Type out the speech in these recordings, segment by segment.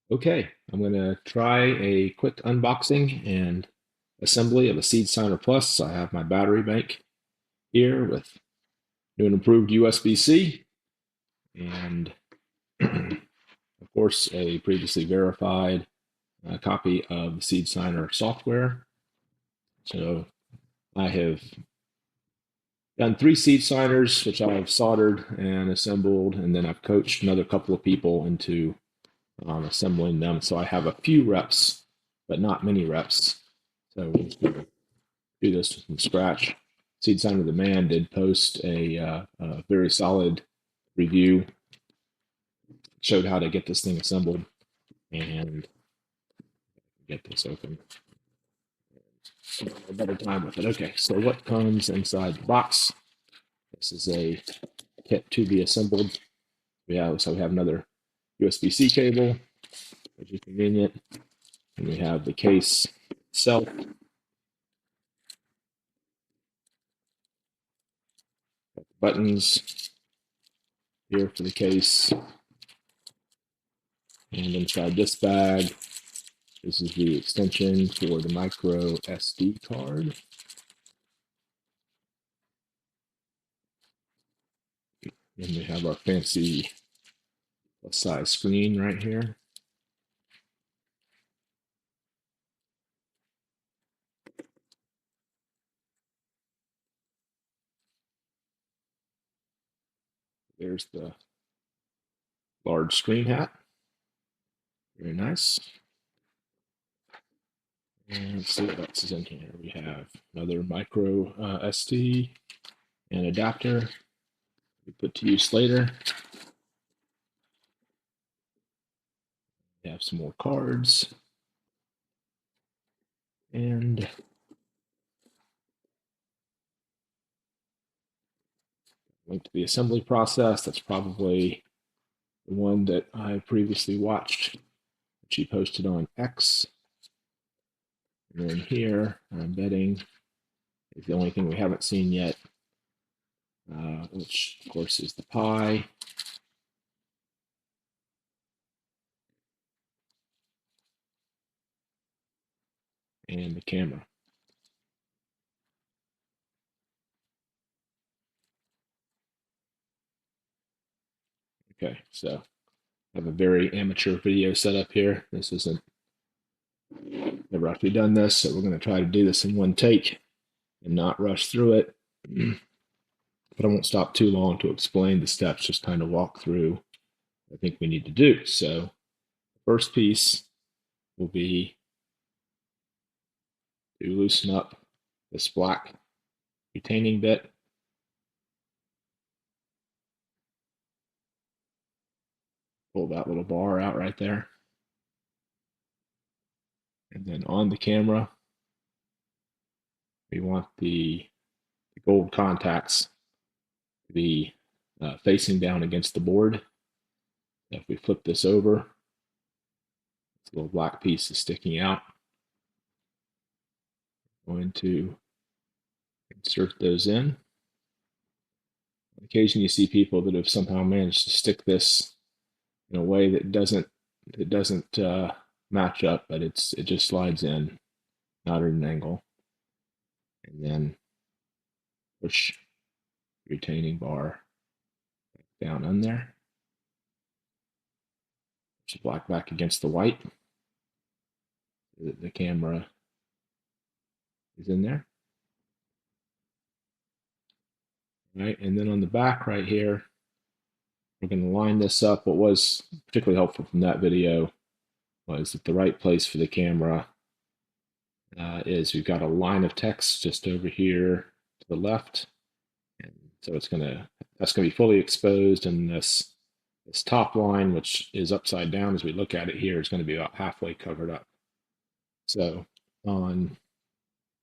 Okay, I'm going to try a quick unboxing and assembly of a SeedSigner Plus. I have my battery bank here with new and improved USB-C and, of course, a previously verified copy of the SeedSigner software. So I have done 3 SeedSigners, which I've soldered and assembled, and then I've coached another couple of people into assembling them. So I have a few reps, but not many reps. So we're just going to do this from scratch. SeedSigner the Man did post a very solid review, showed how to get this thing assembled, and get this open. A better time with it. Okay, so what comes inside the box? This is a kit to be assembled. We have another USB-C cable, which is convenient, and we have the case itself. Buttons here for the case, and inside this bag, this is the extension for the micro SD card. And we have our fancy plus size screen right here. There's the large screen hat. Very nice. And let's see what else is in here. We have another micro SD and adapter we put to use later. We have some more cards. And link to the assembly process. That's probably the one that I previously watched that she posted on X. And then here, I'm betting, is the only thing we haven't seen yet, which of course is the Pi. And the camera. Okay, so I have a very amateur video setup here. This isn't, never actually done this, so we're going to try to do this in one take and not rush through it. But I won't stop too long to explain the steps, just kind of walk through what I think we need to do. So the first piece will be to loosen up this black retaining bit. Pull that little bar out right there. And then on the camera, we want the gold contacts to be facing down against the board. If we flip this over, this little black piece is sticking out. I'm going to insert those in. On occasion, you see people that have somehow managed to stick this in a way that doesn't match up, but it just slides in, not at an angle, and then push the retaining bar down on there. Push the black back against the white. The camera is in there. Right, and then on the back right here, we're going to line this up. What was particularly helpful from that video was that the right place for the camera is we've got a line of text just over here to the left, and so that's going to be fully exposed, and this top line, which is upside down as we look at it here, is going to be about halfway covered up. So on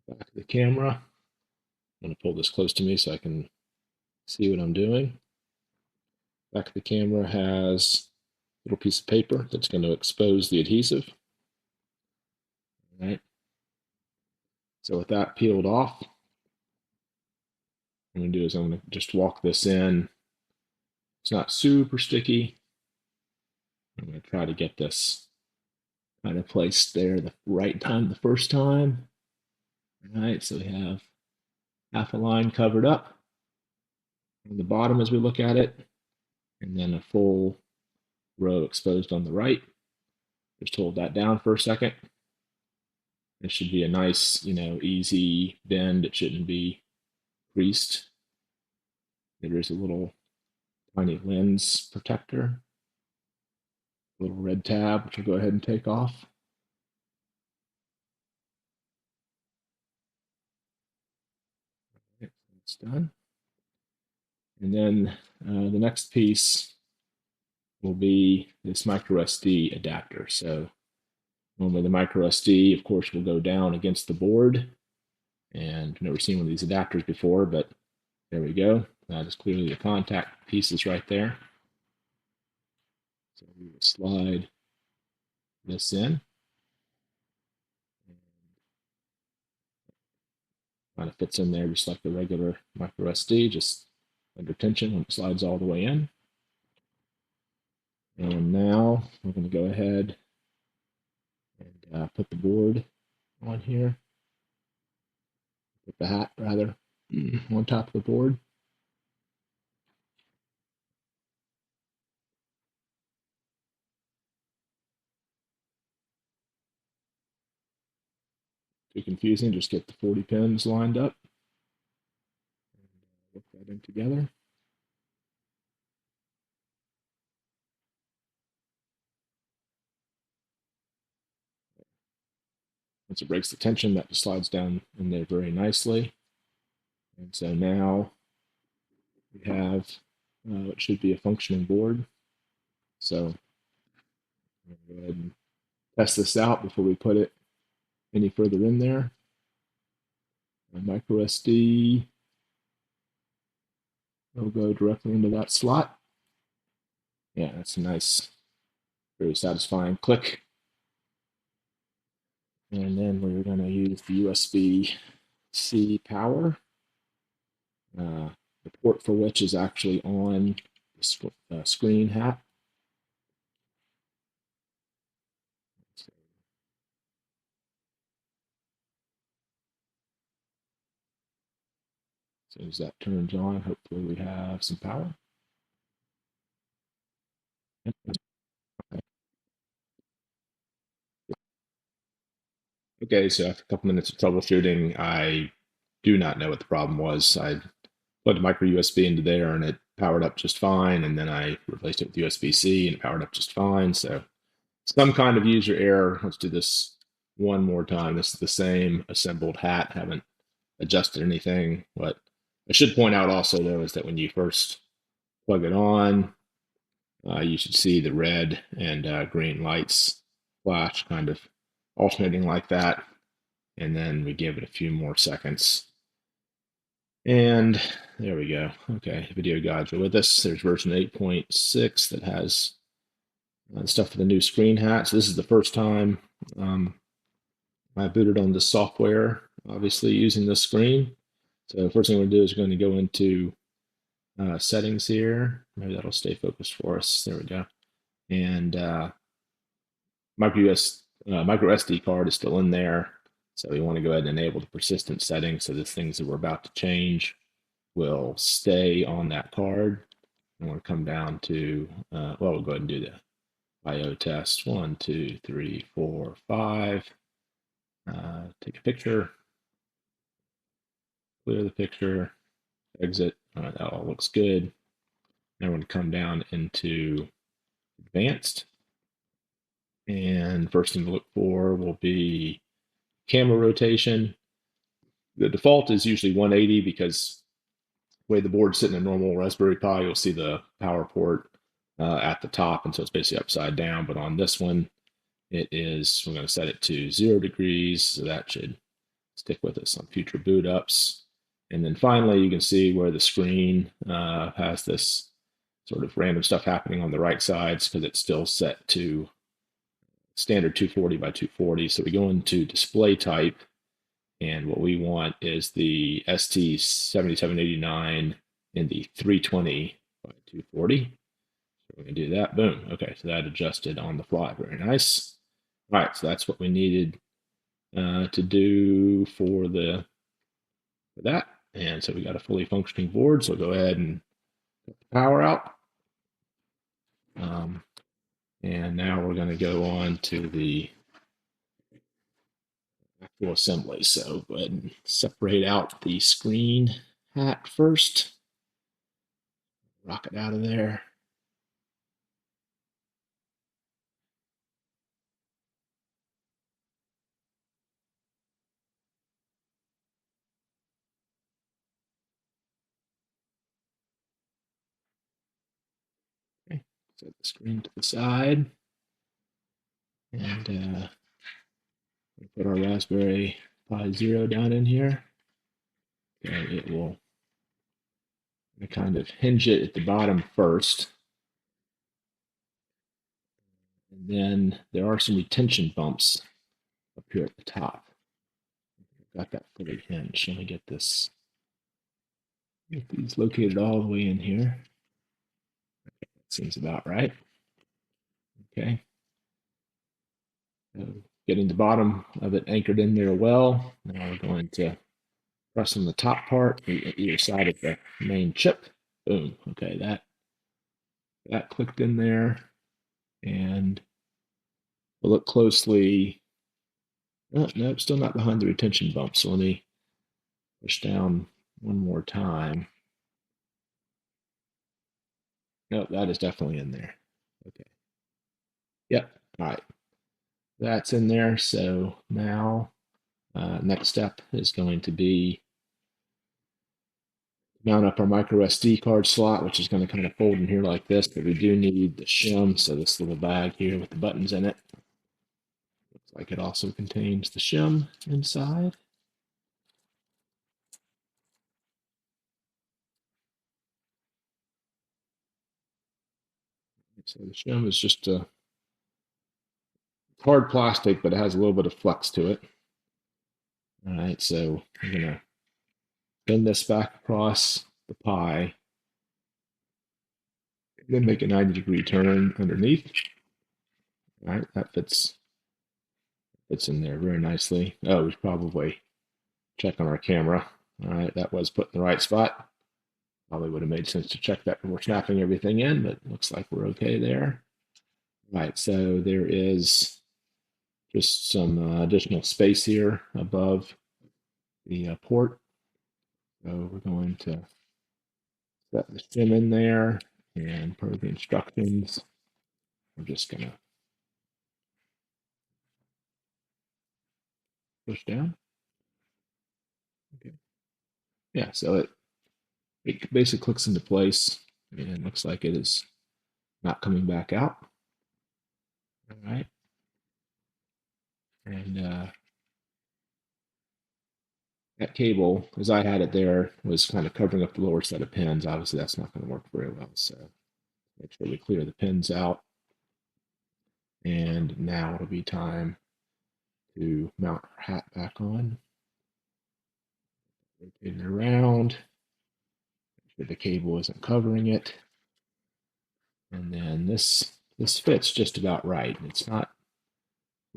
the back of the camera, I'm going to pull this close to me so I can see what I'm doing. Back of the camera has a little piece of paper that's going to expose the adhesive. All right. So with that peeled off, what I'm going to do is I'm going to just walk this in. It's not super sticky. I'm going to try to get this kind of placed there the right time the first time. All right, so we have half a line covered up on the bottom as we look at it, and then a full row exposed on the right. Just hold that down for a second. It should be a nice, easy bend. It shouldn't be creased. There is a little tiny lens protector, a little red tab, which I'll go ahead and take off. Okay, so it's done. And then the next piece will be this micro SD adapter. So normally the micro SD, of course, will go down against the board. And I've never seen one of these adapters before, but there we go. That is clearly the contact pieces right there. So we will slide this in. Kind of fits in there just like the regular micro SD, just under tension when it slides all the way in. And now we're going to go ahead and put the board on here. Put the hat, rather, on top of the board. Too confusing, just get the 40 pins lined up. And work that in together. Once it breaks the tension, that just slides down in there very nicely. And so now we have what should be a functioning board. So I'm going to go ahead and test this out before we put it any further in there. My micro SD will go directly into that slot. Yeah, that's a nice, very satisfying click. And then we're going to use the USB-C power, the port for which is actually on the screen hat. So as that turns on, hopefully we have some power. Okay, so after a couple minutes of troubleshooting, I do not know what the problem was. I plugged a micro USB into there and it powered up just fine. And then I replaced it with USB-C and it powered up just fine. So some kind of user error. Let's do this one more time. This is the same assembled hat. Haven't adjusted anything. What I should point out also, though, is that when you first plug it on, you should see the red and green lights flash, kind of alternating like that. And then we give it a few more seconds. And there we go. Okay, video guides are with us. There's version 8.6 that has stuff for the new screen hat. So this is the first time I booted on the software, obviously using this screen. So the first thing we're going to do is we're going to go into settings here. Maybe that'll stay focused for us. There we go. And micro SD card is still in there. So we want to go ahead and enable the persistent setting so the things that we're about to change will stay on that card. And we'll come down to, we'll go ahead and do the IO test. 1, 2, 3, 4, 5. Take a picture, clear the picture, exit. That all looks good. Now we're going to come down into advanced. And first thing to look for will be camera rotation. The default is usually 180 because the way the board's sitting in a normal Raspberry Pi, you'll see the power port at the top, and so it's basically upside down. But on this one, it is, we're going to set it to 0 degrees, so that should stick with us on future boot ups. And then finally, you can see where the screen has this sort of random stuff happening on the right sides because it's still set to standard 240 by 240. So we go into display type, and what we want is the ST7789 in the 320 by 240. So we're going to do that. Boom. Okay, so that adjusted on the fly. Very nice. All right, so that's what we needed to do for that. And so we got a fully functioning board. So go ahead and put the power out. And now we're going to go on to the actual assembly. So go ahead and separate out the screen hat first. Rock it out of there. Okay, set the screen to the side. And put our Raspberry Pi Zero down in here. Okay, it will kind of hinge it at the bottom first. And then there are some retention bumps up here at the top. Got that fully hinged. Let me get this. Get these located all the way in here. That seems about right. Okay. So getting the bottom of it anchored in there well. Now we're going to press on the top part, either side of the main chip. Boom. Okay, that clicked in there, and we'll look closely. Oh, no, still not behind the retention bump. So let me push down one more time. No, that is definitely in there. Okay. Yep. All right. That's in there. So now, next step is going to be mount up our micro SD card slot, which is going to kind of fold in here like this, but we do need the shim. So this little bag here with the buttons in it. Looks like it also contains the shim inside. So the shim is just a hard plastic, but it has a little bit of flex to it. All right, so I'm going to bend this back across the Pi, then make a 90-degree turn underneath. All right, that fits in there very nicely. Oh, we should probably check on our camera. All right, that was put in the right spot. Probably would have made sense to check that when we're snapping everything in, but looks like we're okay there. All right, so there is just some additional space here above the port. So we're going to set the shim in there, and per the instructions, we're just going to push down. Okay. Yeah, so it basically clicks into place, and looks like it is not coming back out. All right. And that cable, as I had it there, was kind of covering up the lower set of pins. Obviously, that's not going to work very well. So make sure we clear the pins out. And now it'll be time to mount our hat back on. Rotate it around. Make sure the cable isn't covering it. And then this fits just about right. It's not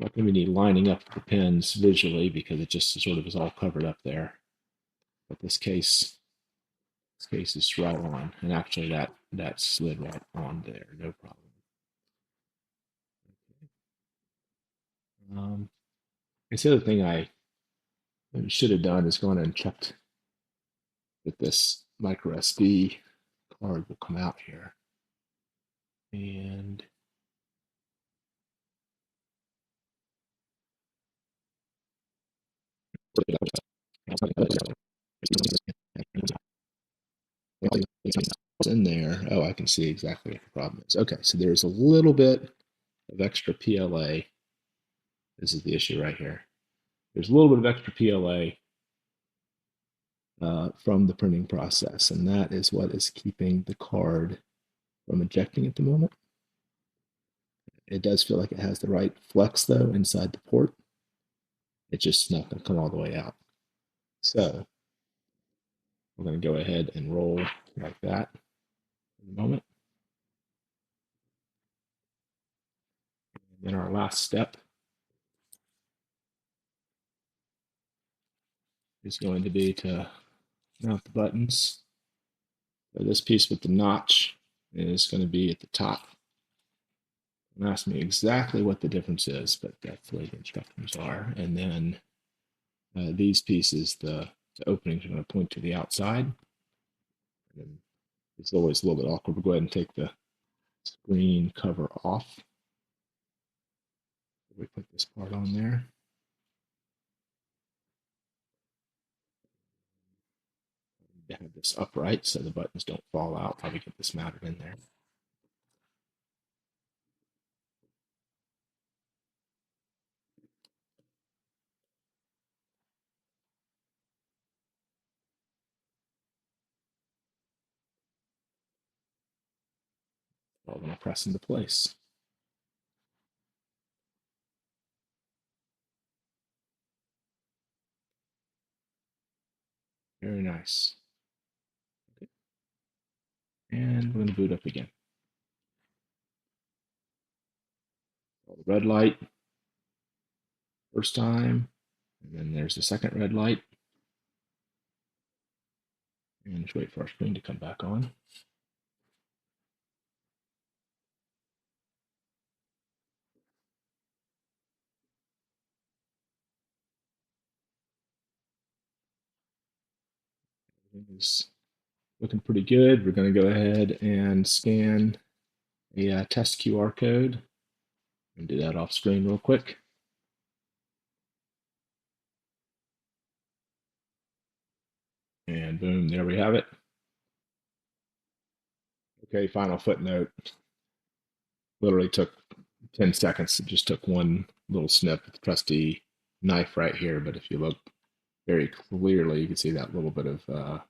going to be any lining up the pins visually because it just sort of is all covered up there. But this case is right on, and actually that slid right on there, no problem. It's the other thing I should have done is gone and checked that this micro SD card will come out here, and it's in there. Oh, I can see exactly what the problem is. Okay, so there's a little bit of extra PLA. This is the issue right here. There's a little bit of extra PLA from the printing process, and that is what is keeping the card from ejecting at the moment. It does feel like it has the right flex though inside the port. It's just not going to come all the way out. So we're going to go ahead and roll like that for the moment. And then our last step is going to be to mount the buttons. So this piece with the notch is going to be at the top. Don't ask me exactly what the difference is, but that's the way the instructions are. And then these pieces, the openings are going to point to the outside. And it's always a little bit awkward. We'll go ahead and take the screen cover off. We put this part on there. To have this upright so the buttons don't fall out. Probably get this mounted in there. All going to press into place. Very nice. Okay. And we're going to boot up again. The red light first time, and then there's the second red light. And just wait for our screen to come back on. Everything is looking pretty good. We're going to go ahead and scan a test QR code and do that off screen real quick. And boom, there we have it. Okay, final footnote. Literally took 10 seconds. It just took one little snip with the trusty knife right here. But if you look very clearly, you can see that little bit of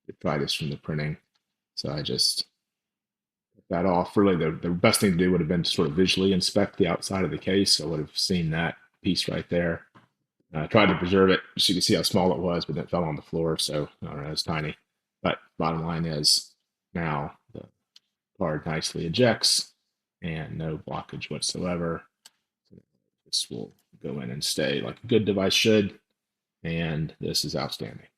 detritus from the printing. So I just took that off. Really, the best thing to do would have been to sort of visually inspect the outside of the case. I would have seen that piece right there. I tried to preserve it so you can see how small it was, but then it fell on the floor. So I don't know, it's tiny. But bottom line is now the card nicely ejects and no blockage whatsoever. This will go in and stay like a good device should. And this is outstanding.